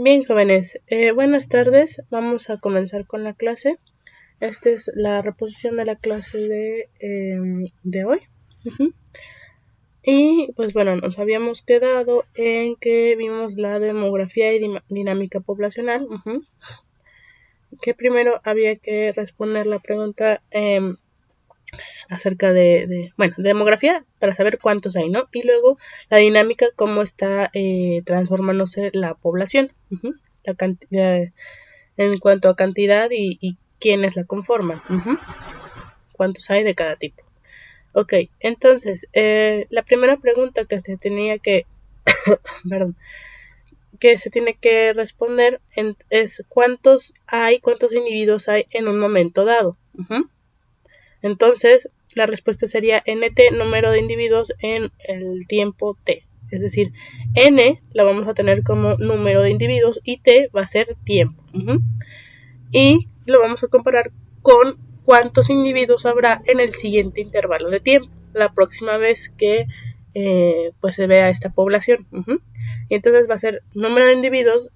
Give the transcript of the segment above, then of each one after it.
Bien, jóvenes, buenas tardes. Vamos a comenzar con la clase. Esta es la reposición de la clase de hoy. Y pues bueno, nos habíamos quedado en que vimos la demografía y dinámica poblacional. Que primero había que responder la pregunta acerca de demografía para saber cuántos hay, ¿no? Y luego la dinámica, cómo está transformándose la población, la cantidad, en cuanto a cantidad y quiénes la conforman, cuántos hay de cada tipo. Ok, entonces, la primera pregunta que se tenía que, que se tiene que responder es cuántos individuos hay en un momento dado. Entonces, la respuesta sería nt, número de individuos en el tiempo t. Es decir, n la vamos a tener como número de individuos y t va a ser tiempo. Y lo vamos a comparar con cuántos individuos habrá en el siguiente intervalo de tiempo, la próxima vez que pues se vea esta población. Y entonces va a ser número de individuos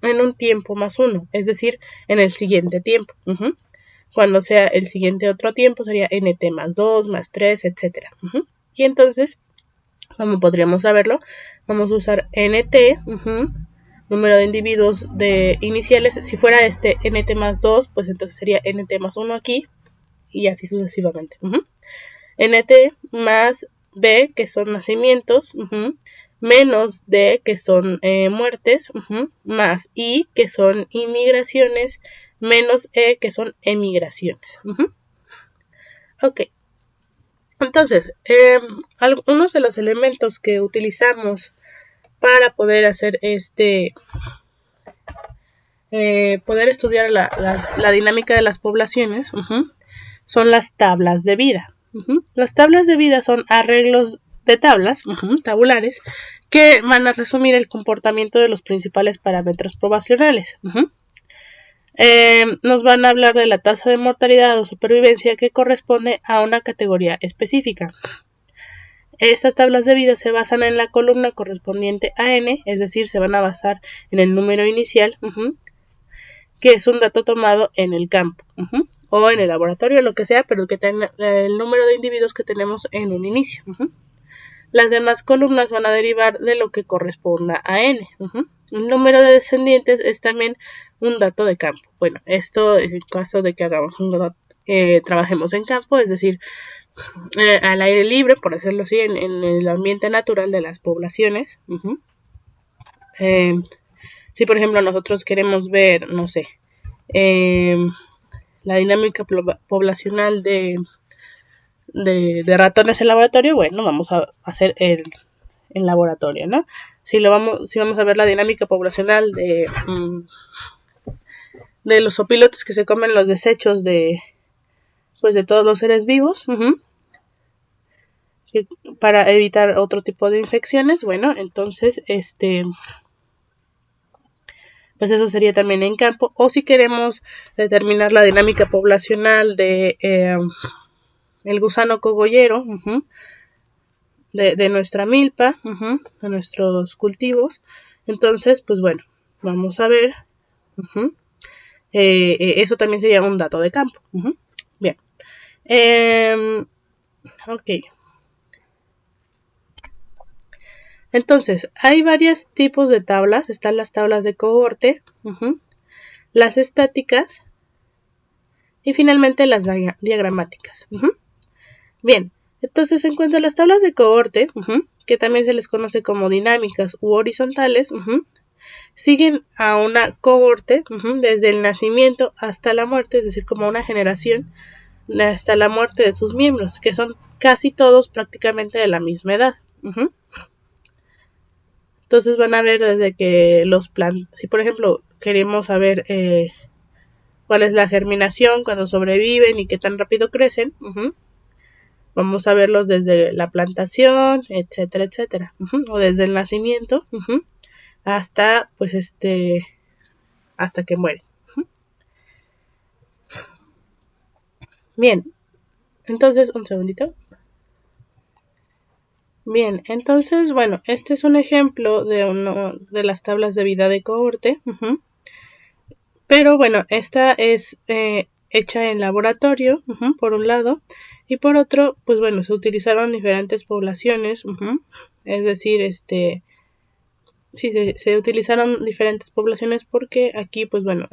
en un tiempo más 1, es decir, en el siguiente tiempo. Cuando sea el siguiente otro tiempo sería nt más 2, más 3, etc. Y entonces, como podríamos saberlo, vamos a usar nt, número de individuos iniciales. Si fuera este nt más 2, pues entonces sería nt más 1 aquí, y así sucesivamente. Nt más b, que son nacimientos, menos d, que son muertes, más i, que son inmigraciones, menos e, que son emigraciones. Ok. Entonces, algunos de los elementos que utilizamos para poder hacer poder estudiar la dinámica de las poblaciones, son las tablas de vida. Las tablas de vida son arreglos de tablas, tabulares, que van a resumir el comportamiento de los principales parámetros poblacionales. Nos van a hablar de la tasa de mortalidad o supervivencia que corresponde a una categoría específica. Estas tablas de vida se basan en la columna correspondiente a n, es decir, se van a basar en el número inicial, que es un dato tomado en el campo o en el laboratorio, lo que sea, pero que tenga el número de individuos que tenemos en un inicio. Las demás columnas van a derivar de lo que corresponda a n. El número de descendientes es también un dato de campo. Bueno, esto en caso de que hagamos trabajemos en campo, es decir, al aire libre, por decirlo así, en el ambiente natural de las poblaciones. Si por ejemplo nosotros queremos ver, no sé, la dinámica poblacional de ratones en laboratorio, bueno, vamos a hacer el laboratorio, ¿no? Si vamos a ver la dinámica poblacional de los opilotes que se comen los desechos de todos los seres vivos, para evitar otro tipo de infecciones, bueno, entonces pues eso sería también en campo. O si queremos determinar la dinámica poblacional de el gusano cogollero, de nuestra milpa, de nuestros cultivos, entonces pues bueno, vamos a ver, eso también sería un dato de campo. Bien, ok. Entonces, hay varios tipos de tablas. Están las tablas de cohorte, las estáticas y finalmente las diagramáticas. Bien, entonces en cuanto a las tablas de cohorte, que también se les conoce como dinámicas u horizontales, siguen a una cohorte desde el nacimiento hasta la muerte, es decir, como una generación hasta la muerte de sus miembros, que son casi todos prácticamente de la misma edad. Entonces van a ver desde que si por ejemplo queremos saber cuál es la germinación cuando sobreviven y qué tan rápido crecen, vamos a verlos desde la plantación, etcétera, etcétera, o desde el nacimiento hasta pues hasta que mueren. Bien, entonces un segundito. Bien, entonces, bueno, este es un ejemplo de uno de las tablas de vida de cohorte, pero bueno, esta es hecha en laboratorio, por un lado, y por otro, pues bueno, se utilizaron diferentes poblaciones, es decir, sí, se utilizaron diferentes poblaciones porque aquí, pues bueno,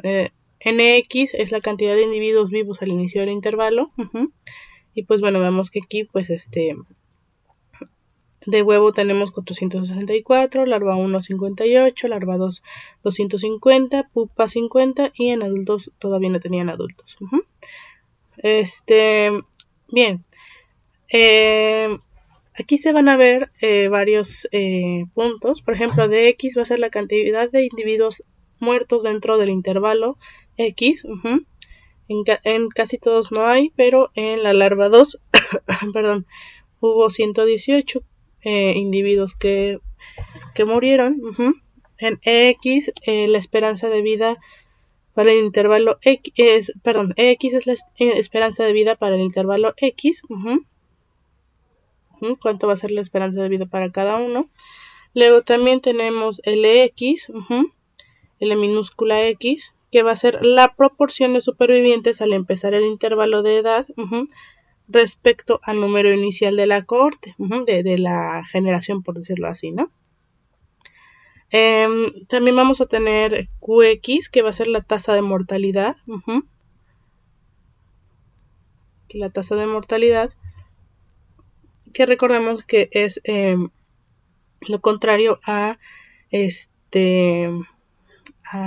NX es la cantidad de individuos vivos al inicio del intervalo, y pues bueno, vemos que aquí, pues de huevo tenemos 464, larva 1 58, larva 2 250, pupa 50 y en adultos todavía no tenían adultos. Bien, aquí se van a ver varios puntos. Por ejemplo, de X va a ser la cantidad de individuos muertos dentro del intervalo X. En casi todos no hay, pero en la larva 2, perdón, hubo 118 individuos que murieron. En EX, la esperanza de vida para el intervalo X EX es la esperanza de vida para el intervalo X. ¿Cuánto va a ser la esperanza de vida para cada uno? Luego también tenemos LX, L minúscula X, que va a ser la proporción de supervivientes al empezar el intervalo de edad, respecto al número inicial de la cohorte, de la generación, por decirlo así, ¿no? También vamos a tener QX, que va a ser la tasa de mortalidad. La tasa de mortalidad, que recordemos que es lo contrario a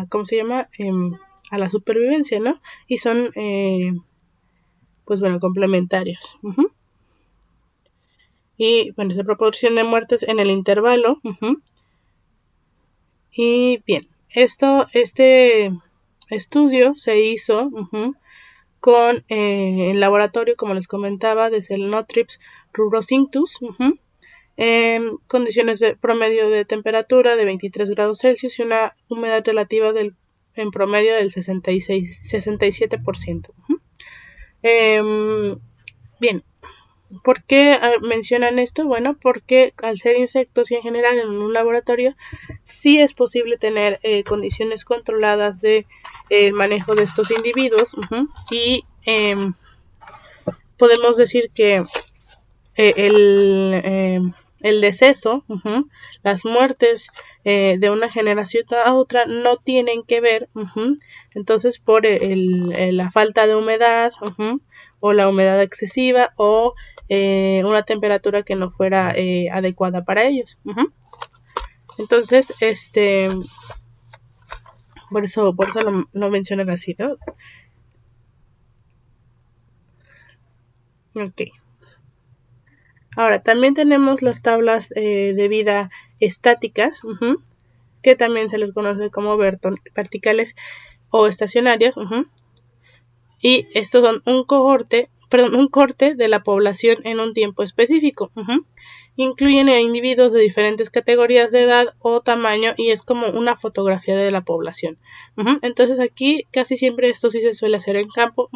¿cómo se llama? A la supervivencia, ¿no? Y son, pues bueno, complementarios. Y bueno, esa proporción de muertes en el intervalo. Y bien, este estudio se hizo con el laboratorio, como les comentaba, de Celenotrips rubrocintus, en condiciones de promedio de temperatura de 23 grados Celsius y una humedad relativa en promedio del 67%. Bien, ¿por qué mencionan esto? Bueno, porque al ser insectos y en general en un laboratorio sí es posible tener condiciones controladas de manejo de estos individuos y podemos decir que el deceso, las muertes de una generación a otra no tienen que ver, entonces por la falta de humedad, o la humedad excesiva o una temperatura que no fuera adecuada para ellos. Entonces, por eso lo mencionan así, ¿no? Ok. Ahora, también tenemos las tablas de vida estáticas, que también se les conoce como verticales o estacionarias, y estos son un corte de la población en un tiempo específico. Incluyen a individuos de diferentes categorías de edad o tamaño y es como una fotografía de la población. Entonces aquí casi siempre esto sí se suele hacer en campo.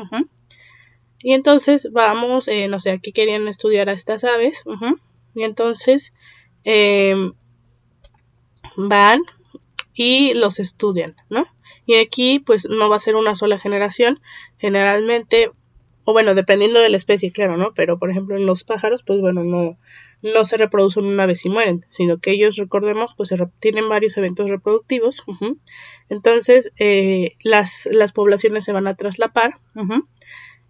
Y entonces vamos, no sé, aquí querían estudiar a estas aves. Y entonces van y los estudian, ¿no? Y aquí pues no va a ser una sola generación, generalmente, o bueno, dependiendo de la especie, claro, ¿no? Pero por ejemplo en los pájaros, pues bueno, no se reproducen una vez y mueren, sino que ellos, recordemos, pues tienen varios eventos reproductivos. Entonces las poblaciones se van a traslapar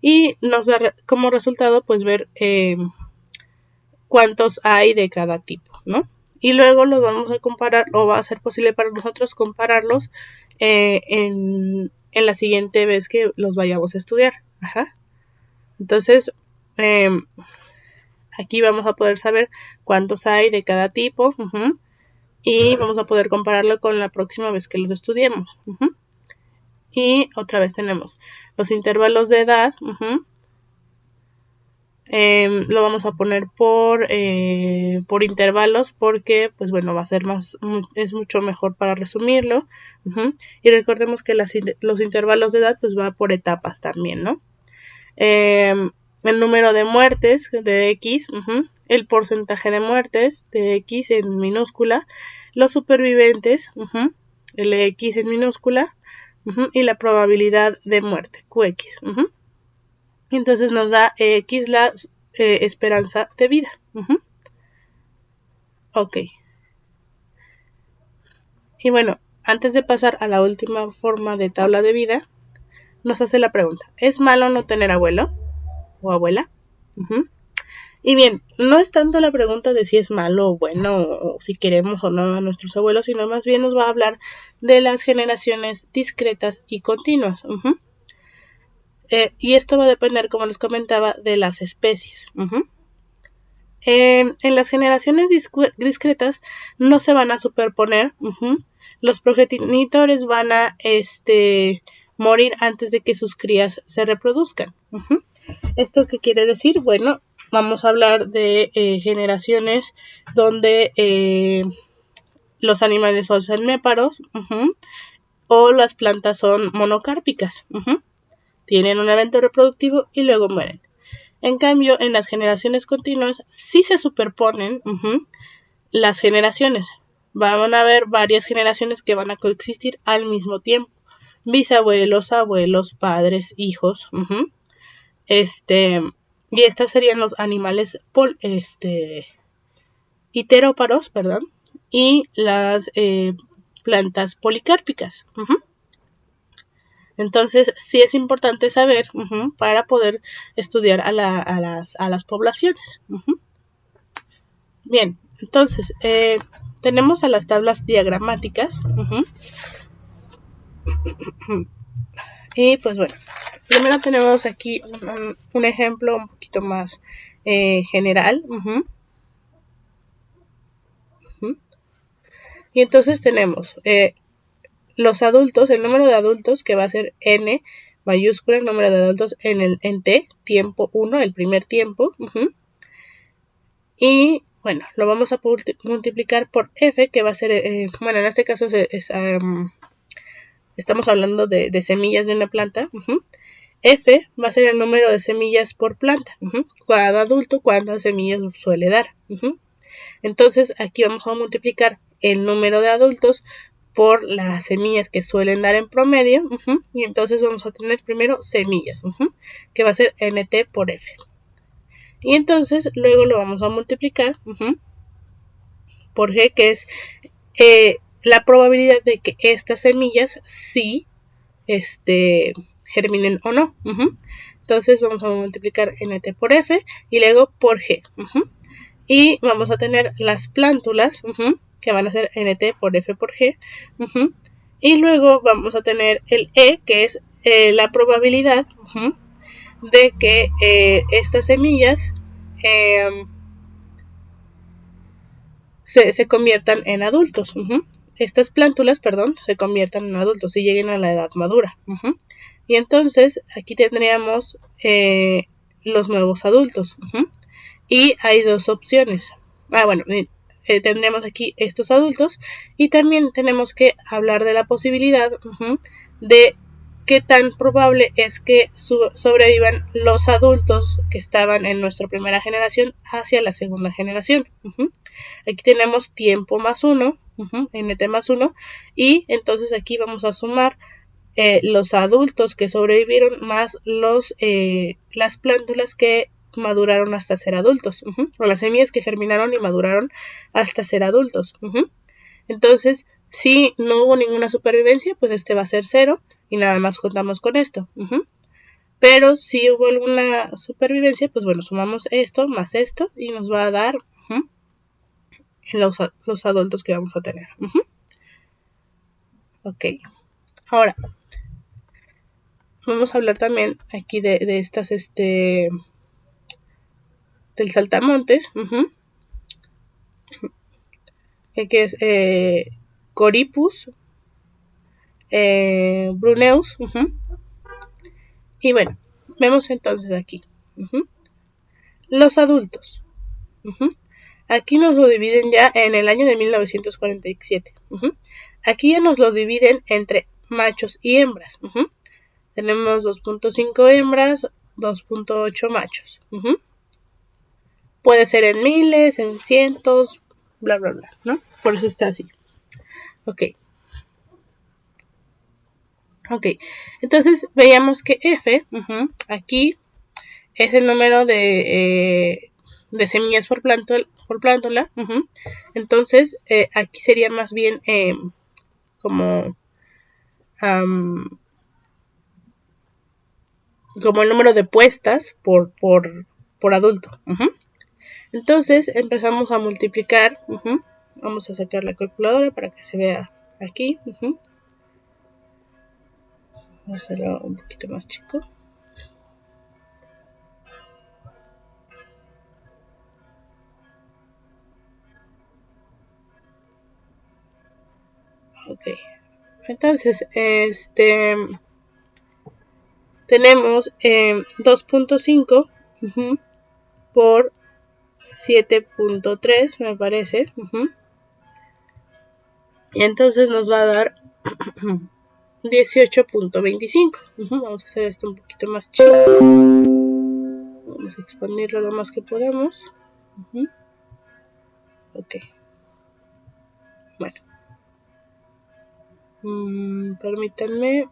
y nos da como resultado pues ver cuántos hay de cada tipo, ¿no? Y luego los vamos a comparar, o va a ser posible para nosotros compararlos en la siguiente vez que los vayamos a estudiar. Entonces, aquí vamos a poder saber cuántos hay de cada tipo, y vamos a poder compararlo con la próxima vez que los estudiemos. Y otra vez tenemos los intervalos de edad. Lo vamos a poner por intervalos porque pues bueno va a ser es mucho mejor para resumirlo. Y recordemos que los intervalos de edad pues va por etapas también, ¿no? el número de muertes de X, el porcentaje de muertes de X en minúscula, los supervivientes, el X en minúscula, y la probabilidad de muerte, QX. Entonces nos da X la esperanza de vida. Ok. Y bueno, antes de pasar a la última forma de tabla de vida, nos hace la pregunta, ¿es malo no tener abuelo o abuela? Y bien, no es tanto la pregunta de si es malo o bueno, o si queremos o no a nuestros abuelos, sino más bien nos va a hablar de las generaciones discretas y continuas. Y esto va a depender, como les comentaba, de las especies. En las generaciones discretas no se van a superponer. Los progenitores van a morir antes de que sus crías se reproduzcan. ¿Esto qué quiere decir? Bueno, vamos a hablar de generaciones donde los animales son semíparos o las plantas son monocárpicas. Tienen un evento reproductivo y luego mueren. En cambio, en las generaciones continuas sí se superponen las generaciones. Van a haber varias generaciones que van a coexistir al mismo tiempo. Bisabuelos, abuelos, padres, hijos. Y estos serían los animales iteróparos, y las plantas policárpicas. Entonces, sí es importante saber para poder estudiar a las poblaciones. Bien, entonces, tenemos a las tablas diagramáticas. Y pues bueno, primero tenemos aquí un ejemplo un poquito más general. Y entonces tenemos los adultos, el número de adultos que va a ser n mayúscula, el número de adultos en t, tiempo 1, el primer tiempo. Y bueno, lo vamos a multiplicar por f, que va a ser, bueno, en este caso estamos hablando de semillas de una planta. F va a ser el número de semillas por planta. Cada adulto, cuántas semillas suele dar. Entonces, aquí vamos a multiplicar el número de adultos por las semillas que suelen dar en promedio. Y entonces vamos a tener primero semillas, que va a ser nt por f. Y entonces, luego lo vamos a multiplicar por g, que es la probabilidad de que estas semillas sí germinen o no. Entonces vamos a multiplicar nt por f y luego por g. Y vamos a tener las plántulas, que van a ser nt por f por g. Y luego vamos a tener el e, que es la probabilidad de que estas semillas se conviertan en adultos. Estas plántulas, se conviertan en adultos y lleguen a la edad madura. Y entonces aquí tendríamos los nuevos adultos. Y hay dos opciones. Tendremos aquí estos adultos y también tenemos que hablar de la posibilidad de qué tan probable es que sobrevivan los adultos que estaban en nuestra primera generación hacia la segunda generación. Aquí tenemos tiempo más 1, nt más 1, y entonces aquí vamos a sumar los adultos que sobrevivieron más las plántulas que maduraron hasta ser adultos, o las semillas que germinaron y maduraron hasta ser adultos. Entonces, si no hubo ninguna supervivencia, pues este va a ser 0 y nada más contamos con esto. Pero si hubo alguna supervivencia, pues bueno, sumamos esto más esto y nos va a dar los adultos que vamos a tener. Ok, ahora vamos a hablar también aquí de estas del saltamontes, que es Coryphus bruneus. Y bueno, vemos entonces aquí los adultos. Aquí nos lo dividen ya en el año de 1947. Aquí ya nos lo dividen entre machos y hembras. Tenemos 2.5 hembras, 2.8 machos. Puede ser en miles, en cientos, bla, bla, bla, ¿no? Por eso está así. Ok. Ok. Entonces, veíamos que F, aquí, es el número de semillas por plántola. Entonces, aquí sería más bien como el número de puestas por adulto. Entonces empezamos a multiplicar. Vamos a sacar la calculadora para que se vea aquí. Vamos a hacerlo un poquito más chico. Ok. Entonces, tenemos 2.5 por 7.3, me parece. Y entonces nos va a dar 18.25. Vamos a hacer esto un poquito más chico. Vamos a expandirlo lo más que podamos. Ok. Bueno. Permítanme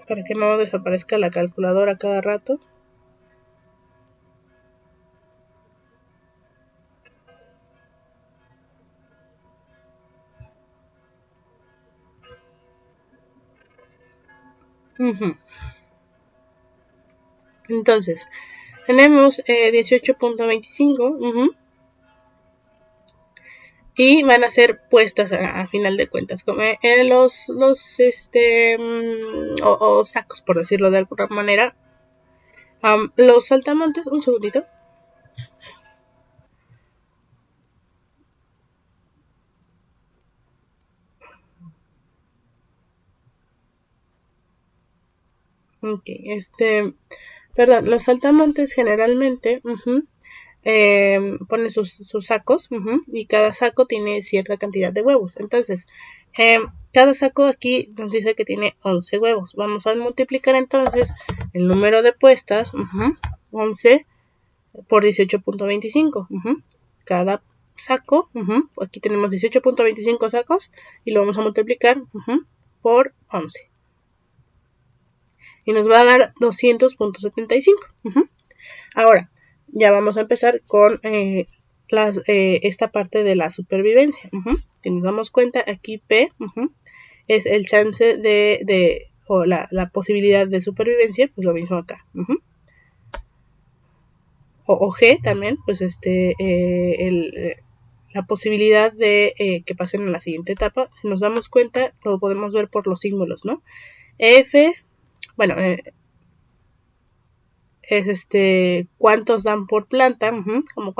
para que no desaparezca la calculadora cada rato. Entonces, tenemos 18.25 y van a ser puestas a final de cuentas, como los o sacos, por decirlo de alguna manera. Los saltamontes, un segundito. Ok, perdón, los saltamontes generalmente ponen sus sacos y cada saco tiene cierta cantidad de huevos. Entonces, cada saco aquí nos dice que tiene 11 huevos. Vamos a multiplicar entonces el número de puestas, 11 por 18.25. Cada saco, aquí tenemos 18.25 sacos y lo vamos a multiplicar por 11. Y nos va a dar 200.75. Ahora, ya vamos a empezar con esta parte de la supervivencia. Si nos damos cuenta, aquí P es el chance o la posibilidad de supervivencia, pues lo mismo acá. O G también, pues la posibilidad de que pasen a la siguiente etapa. Si nos damos cuenta, lo podemos ver por los símbolos, ¿no? F, bueno, es cuántos dan por planta, como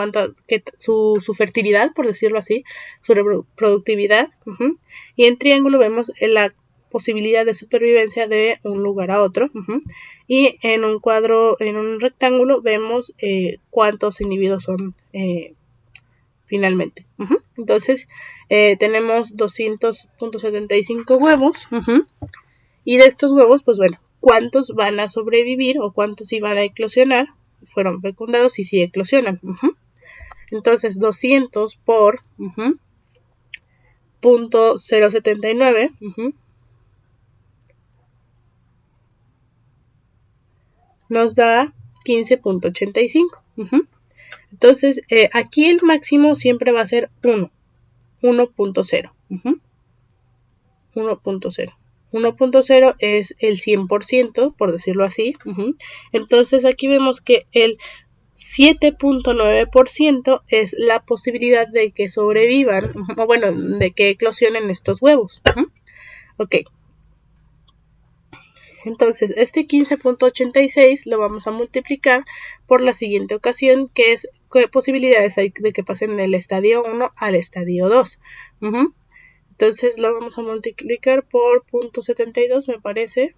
su fertilidad, por decirlo así, su reproductividad, y en triángulo vemos la posibilidad de supervivencia de un lugar a otro, y en un rectángulo vemos cuántos individuos son finalmente. Entonces tenemos 200.75 huevos, y de estos huevos, pues bueno, cuántos van a sobrevivir o cuántos iban a eclosionar, fueron fecundados y sí eclosionan. Entonces 200 por 0.079 nos da 15.85. Entonces aquí el máximo siempre va a ser 1.0. 1.0. 1.0 es el 100%, por decirlo así. Entonces aquí vemos que el 7.9% es la posibilidad de que sobrevivan, o bueno, de que eclosionen estos huevos. Ok. Entonces, este 15.86 lo vamos a multiplicar por la siguiente ocasión, que es qué posibilidades hay de que pasen del estadio 1 al estadio 2. Entonces lo vamos a multiplicar por 0.72, me parece.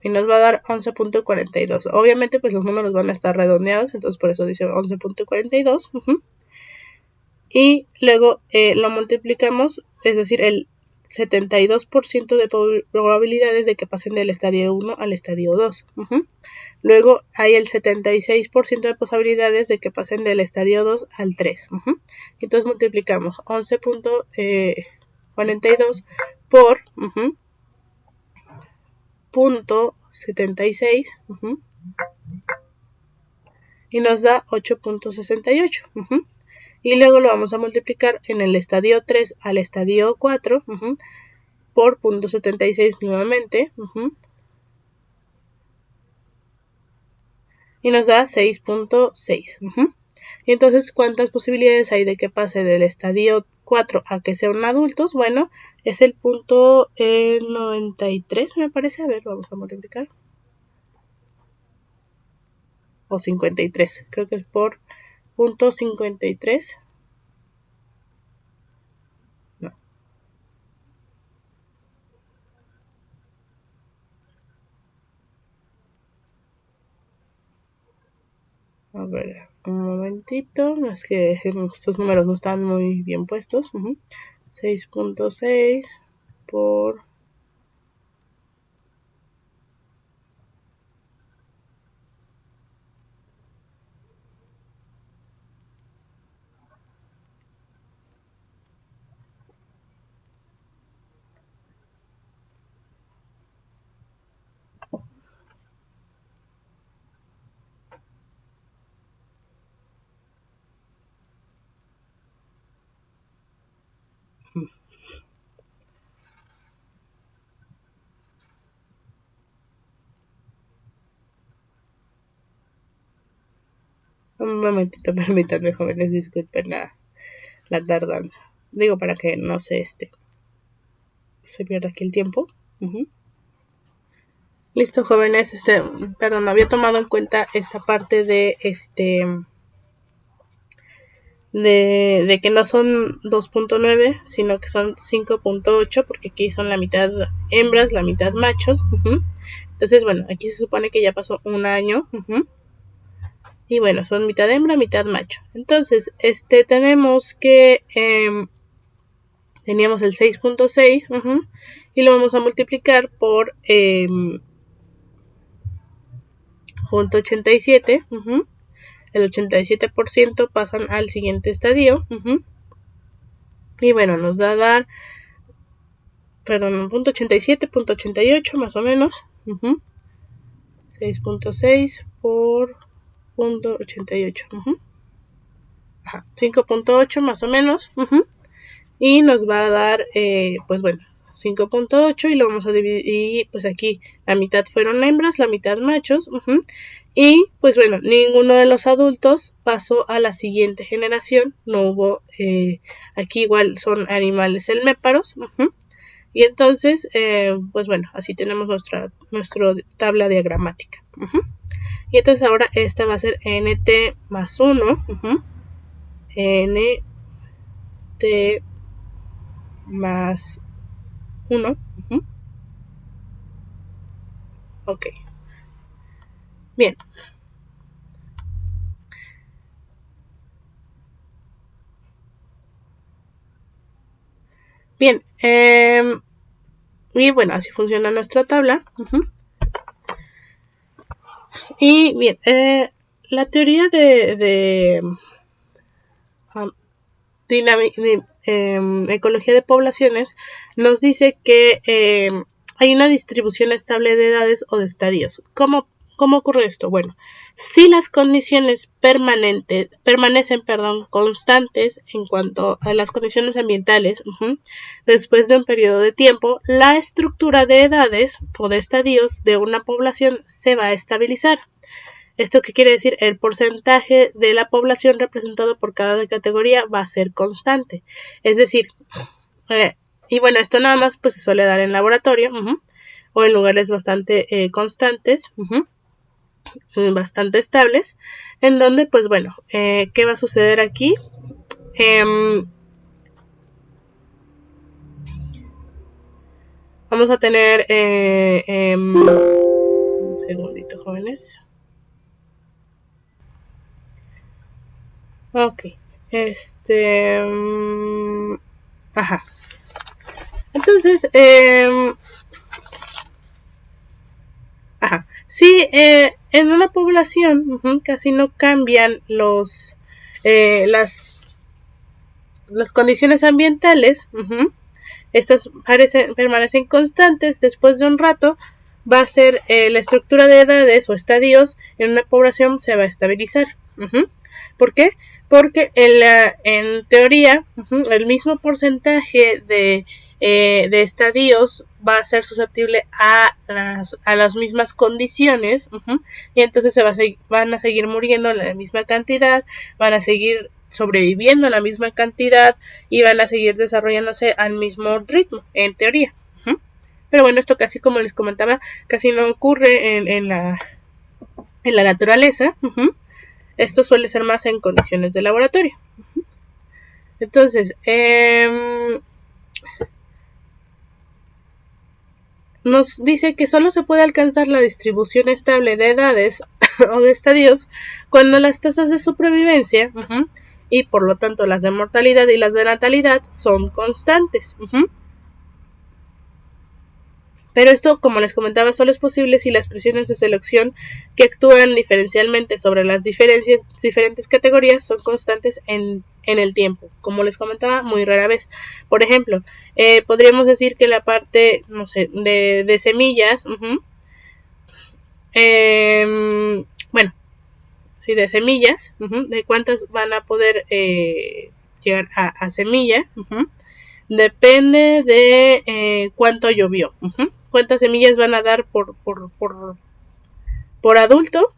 Y nos va a dar 11.42. Obviamente pues los números van a estar redondeados, entonces por eso dice 11.42. Y luego lo multiplicamos, es decir, el 72% de probabilidades de que pasen del estadio 1 al estadio 2. Luego hay el 76% de posibilidades de que pasen del estadio 2 al 3. Entonces multiplicamos 11.42 por .76 y nos da 8.68. Y luego lo vamos a multiplicar en el estadio 3 al estadio 4 por .76 nuevamente. Y nos da 6.6. Y entonces, ¿cuántas posibilidades hay de que pase del estadio 4 a que sean adultos? Bueno, es el punto 93, me parece. A ver, vamos a multiplicar. O 53, creo que es por .53. No. A ver, un momentito. Es que estos números no están muy bien puestos. 6.6 por... Un momentito, permítanme, jóvenes, disculpen la tardanza. Digo, para que no se pierda aquí el tiempo. Listo, jóvenes. Perdón, no había tomado en cuenta esta parte de de que no son 2.9, sino que son 5.8, porque aquí son la mitad hembras, la mitad machos. Entonces, bueno, aquí se supone que ya pasó un año. Y bueno, son mitad hembra, mitad macho. Entonces, tenemos que... teníamos el 6.6 y lo vamos a multiplicar por .87. El 87% pasan al siguiente estadio. Y bueno, nos da a dar, perdón, .87, .88 más o menos. 6.6 por .88. 5.8 más o menos. Y nos va a dar, pues bueno, 5.8 y lo vamos a dividir, y pues aquí la mitad fueron hembras, la mitad machos. Y pues bueno, ninguno de los adultos pasó a la siguiente generación. No hubo, aquí igual son animales helméparos. Y entonces, pues bueno, así tenemos nuestra tabla diagramática. Y entonces ahora esta va a ser nt más 1. Nt más 1. Ok. Bien. Bien. Y bueno, así funciona nuestra tabla. Y bien, la teoría de ecología de poblaciones nos dice que hay una distribución estable de edades o de estadios. ¿Cómo ocurre esto? Bueno, si las condiciones permanecen constantes en cuanto a las condiciones ambientales, después de un periodo de tiempo, la estructura de edades o de estadios de una población se va a estabilizar. ¿Esto qué quiere decir? El porcentaje de la población representado por cada categoría va a ser constante. Es decir, y bueno, esto nada más pues se suele dar en laboratorio o en lugares bastante constantes, bastante estables, en donde pues bueno, ¿qué va a suceder aquí? Vamos a tener un segundito, jóvenes. Ok, ajá. Entonces, sí, en una población casi no cambian las condiciones ambientales. Estas permanecen constantes. Después de un rato va a ser la estructura de edades o estadios en una población se va a estabilizar. ¿Por qué? Porque en teoría el mismo porcentaje de estadios va a ser susceptible a las mismas condiciones, y entonces van a seguir muriendo en la misma cantidad, van a seguir sobreviviendo en la misma cantidad y van a seguir desarrollándose al mismo ritmo, en teoría. Pero bueno, esto casi, como les comentaba, casi no ocurre en la naturaleza. Esto suele ser más en condiciones de laboratorio. Entonces, nos dice que solo se puede alcanzar la distribución estable de edades o de estadios cuando las tasas de supervivencia y por lo tanto las de mortalidad y las de natalidad son constantes. Pero esto, como les comentaba, solo es posible si las presiones de selección que actúan diferencialmente sobre las diferentes categorías son constantes en el tiempo. Como les comentaba, muy rara vez. Por ejemplo, podríamos decir que la parte, no sé, de semillas, bueno, sí, de semillas, de cuántas van a poder llegar a semilla, depende de cuánto llovió. Cuántas semillas van a dar por adulto,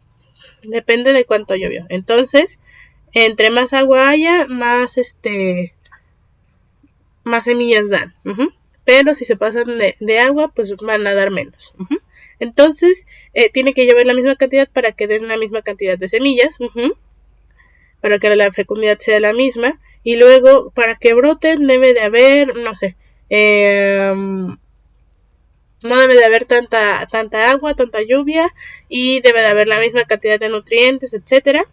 depende de cuánto llovió. Entonces, entre más agua haya, más semillas dan. Pero si se pasan de agua, pues van a dar menos. Entonces, tiene que llover la misma cantidad para que den la misma cantidad de semillas. Para que la fecundidad sea la misma. Y luego, para que broten, debe de haber, no sé, no debe de haber tanta agua, tanta lluvia, y debe de haber la misma cantidad de nutrientes, etcétera.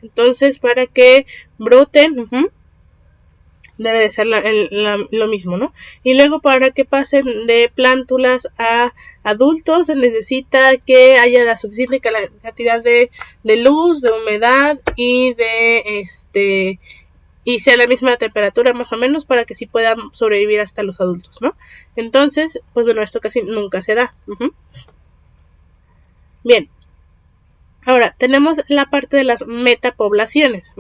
Entonces, para que broten, debe de ser lo mismo, ¿no? Y luego, para que pasen de plántulas a adultos, se necesita que haya la suficiente cantidad de luz, de humedad y y sea la misma temperatura más o menos para que sí puedan sobrevivir hasta los adultos, ¿no? Entonces, pues bueno, esto casi nunca se da. Bien, ahora tenemos la parte de las metapoblaciones.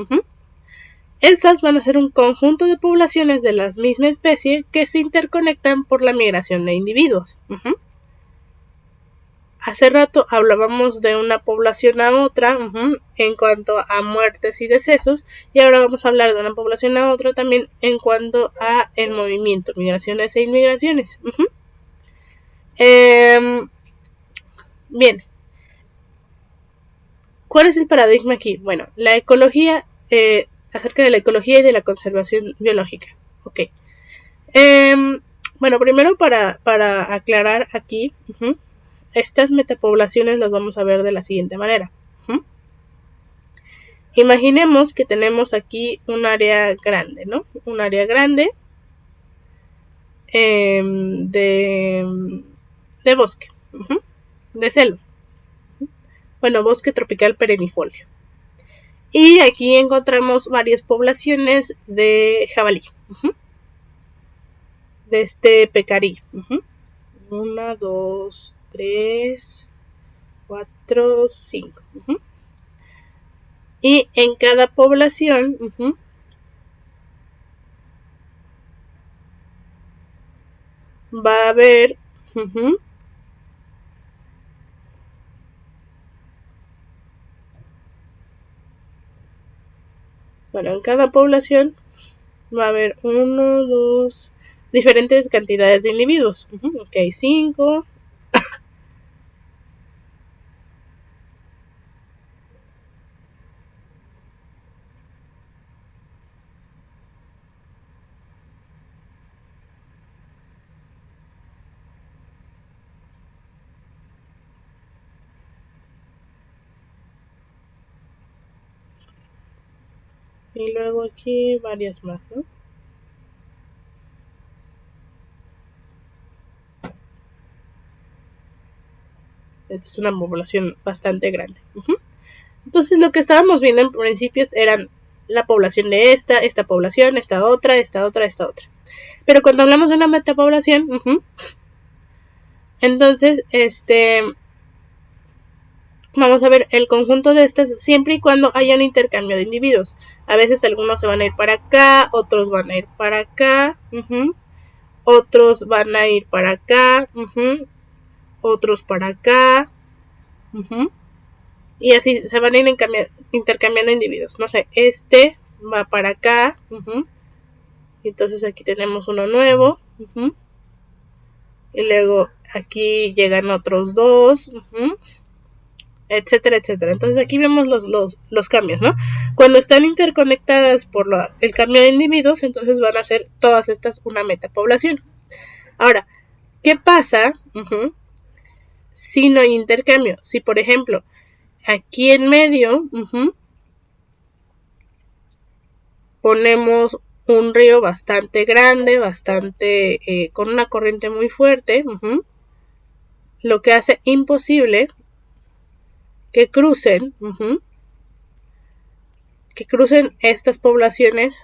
Estas van a ser un conjunto de poblaciones de la misma especie que se interconectan por la migración de individuos. Hace rato hablábamos de una población a otra en cuanto a muertes y decesos, y ahora vamos a hablar de una población a otra también en cuanto a el movimiento, migraciones e inmigraciones. Bien, ¿cuál es el paradigma aquí? Bueno, la ecología, acerca de la ecología y de la conservación biológica. Ok. Bueno, primero para aclarar aquí, estas metapoblaciones las vamos a ver de la siguiente manera. Imaginemos que tenemos aquí un área grande, ¿no? Un área grande de bosque, de selva. Bueno, bosque tropical perennifolio. Y aquí encontramos varias poblaciones de jabalí, de este pecarí. 1, 2, 3, 4, 5. Y en cada población va a haber bueno, en cada población va a haber 1, 2, diferentes cantidades de individuos. Ok, 5. Y luego aquí varias más, ¿no? Esta es una población bastante grande. Entonces lo que estábamos viendo en principio eran la población de esta población, esta otra. Pero cuando hablamos de una metapoblación, entonces vamos a ver el conjunto de estas siempre y cuando haya un intercambio de individuos. A veces algunos se van a ir para acá, otros van a ir para acá, otros van a ir para acá, otros para acá, y así se van a ir intercambiando individuos. No sé, este va para acá, entonces aquí tenemos uno nuevo, y luego aquí llegan otros dos, etcétera, etcétera. Entonces aquí vemos los cambios, ¿no? Cuando están interconectadas por el cambio de individuos, entonces van a ser todas estas una metapoblación. Ahora, ¿qué pasa si no hay intercambio? Si, por ejemplo, aquí en medio ponemos un río bastante grande, con una corriente muy fuerte, lo que hace imposible que crucen estas poblaciones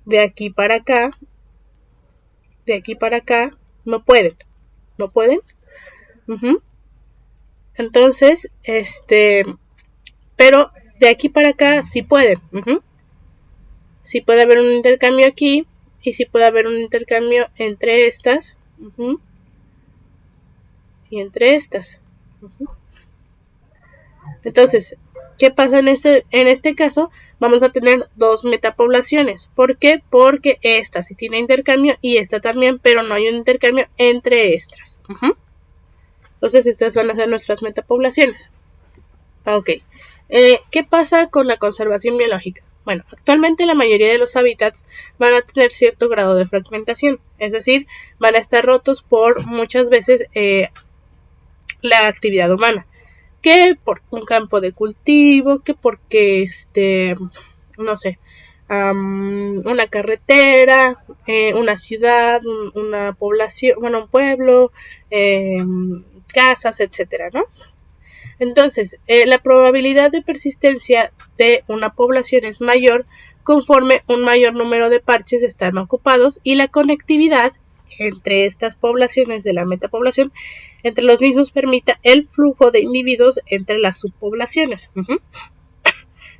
de aquí para acá, no pueden. Entonces, pero de aquí para acá sí pueden. Sí puede haber un intercambio aquí y sí puede haber un intercambio entre estas y entre estas. Entonces, ¿qué pasa en este caso? Vamos a tener dos metapoblaciones. ¿Por qué? Porque esta sí tiene intercambio y esta también, pero no hay un intercambio entre estas. Entonces, estas van a ser nuestras metapoblaciones. Ok. ¿Qué pasa con la conservación biológica? Bueno, actualmente la mayoría de los hábitats van a tener cierto grado de fragmentación, es decir, van a estar rotos por muchas veces la actividad humana, que por un campo de cultivo, que porque no sé, una carretera, una ciudad, una población, bueno, un pueblo, casas, etcétera, ¿no? Entonces, la probabilidad de persistencia de una población es mayor conforme un mayor número de parches están ocupados y la conectividad entre estas poblaciones de la metapoblación, entre los mismos permita el flujo de individuos entre las subpoblaciones.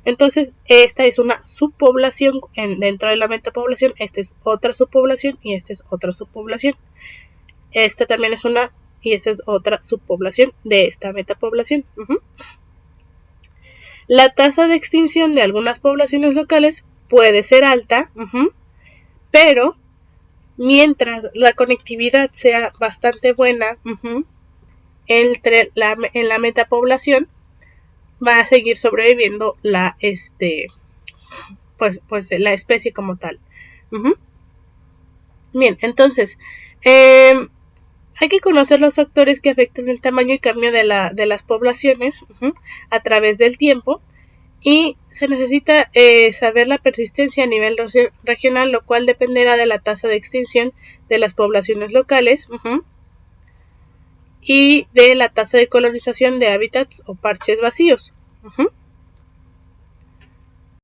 Entonces, esta es una subpoblación dentro de la metapoblación, esta es otra subpoblación y esta es otra subpoblación. Esta también es una y esta es otra subpoblación de esta metapoblación. La tasa de extinción de algunas poblaciones locales puede ser alta, pero mientras la conectividad sea bastante buena en la metapoblación, va a seguir sobreviviendo la especie como tal. Bien, entonces hay que conocer los factores que afectan el tamaño y cambio de las poblaciones a través del tiempo, y se necesita saber la persistencia a nivel regional, lo cual dependerá de la tasa de extinción de las poblaciones locales y de la tasa de colonización de hábitats o parches vacíos.